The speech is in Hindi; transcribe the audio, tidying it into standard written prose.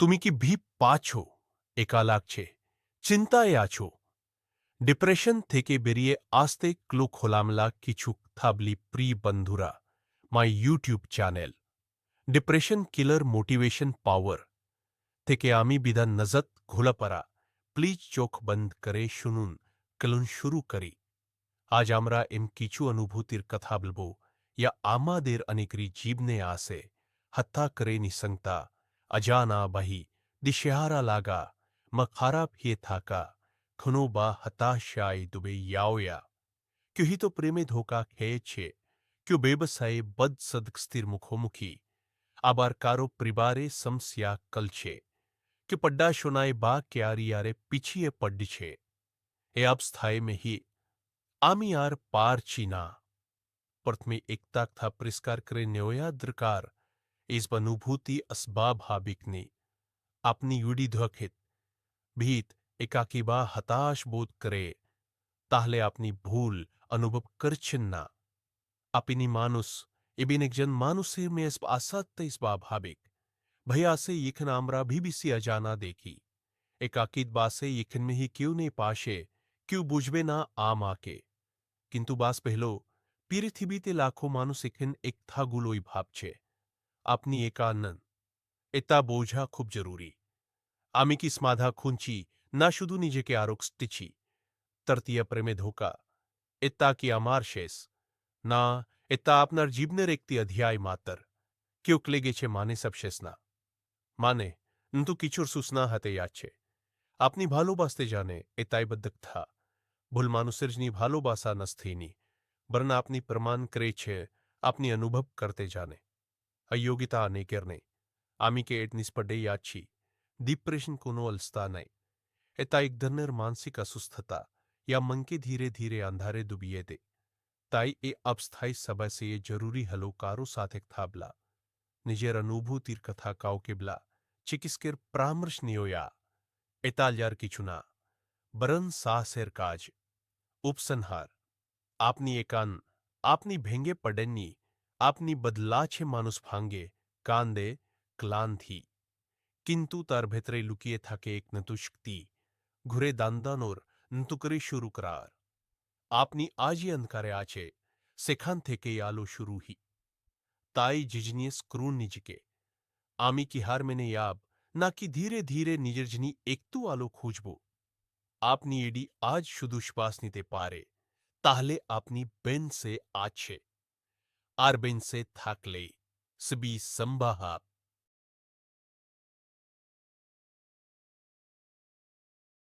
তুমি কি ভি পাছো? একা লাগছে, চিন্তায় আছো, ডিপ্রেশন থেকে বেরিয়ে আসতে ক্লু খোলামেলা কিছু থাবলি প্রিয় বন্ধুরা my YouTube channel depression killer motivation power থেকে আমি বিধান নজত ঘোলাপারা প্লিজ চোখ বন্ধ করে শুনুন কলুন শুরু করি আজ আমরা এম কিছু অনুভূতির কথা বলবো ইয়া আমাদের অনেকরি জীবনে আসে হত্যা করে নিঃসংতা অজানা বাহি দিশেহারা লাগা খারাপ হিয়ে থাকা খুনো বা হতাশায় ডুবে ইয়াওয়া क्यों ही तो प्रेमे धोखा खेचे क्यों बेबसाए बद सदक स्थिर मुखोमुखी आबार कारो प्रिबारे समस्या कलछे क्यों पड्डा शोनाए बा क्यारी यारे पीछिए पड्डी छे ए अब स्थाई में ही आमी यार पार चीना प्रथमे एकता था परिष्कार करे न्योया द्रकार इस अनुभूति असबाब हाबिकनी अपनी युडी ध्वखित भीत एकाकी बा हताश बोध करे ताहले अपनी भूल अनुभव कर छिन्ना अपनी मानुस इबिन एक जन मानुसिर में इस आसक्त इस भाबिक भैया से यखन आमरा भी बिसी अजाना देखी एकाकित बासे यखन में ही क्यों नहीं पाशे क्यों बुझबे ना आम आके किंतु बास पहलो पीरिथिबीते लाखों मानुस यखन एक था गुलोई भाब छे अपनी एकानन एता बोझा खूब जरूरी आमी की स्माधा खुंची ना शुदु निजे के आरोक स्टिची तरतीय प्रेमे धोका एता की अमार शेष ना एता आपनार जीवनेर एकती अध्याय मातर क्योंक लेगे छे माने सब शेषना माने नतु किचुर सूचना हते याद छे आपनी भालोबासते जाने एताय बद्दक था भूल मानुसिरजनी भालोबासा नस्थीनी वरन आपनी प्रमाण करे छे आपनी अनुभव करते जाने अयोग्यता अने केरने आमी के एट निस्पडे याद छी डिप्रेशन कोनो अलस्ता नहीं एता एक धनर मानसिक असुस्थता या मन के धीरे धीरे अंधारे डूबिए दे ताई ए अस्थायी सभा से ये जरूरी हलोकारो साथ एक थाबला निजेर अनुभूतिर कथा काउ केबला चिकित्सकेर परामर्श नियोया एताल्यार किचुना बरन साहसेर काज उपसंहार आपनी एकान आपनी भेंगे पडेन्नी आपनी बदलाछे मानुस भांगे कांदे क्लान थी किंतु तार भेतरे लुकिए थाके एक नतुशक्ति घुरे दांदानोर नतुकरी शुरू करार आपनी आज ये अंधकारे आचे सेखान थे के यालो शुरू ही ताई जिजनियस क्रून निजके आमी की हार मैंने याब ना कि धीरे धीरे निजर्जनी एकतु आलो खूजबो आपनी एडी आज शुदुश्वास निते पारे ताहले आपनी बेन से आछे आर बेन से थाकले सभी संभाहा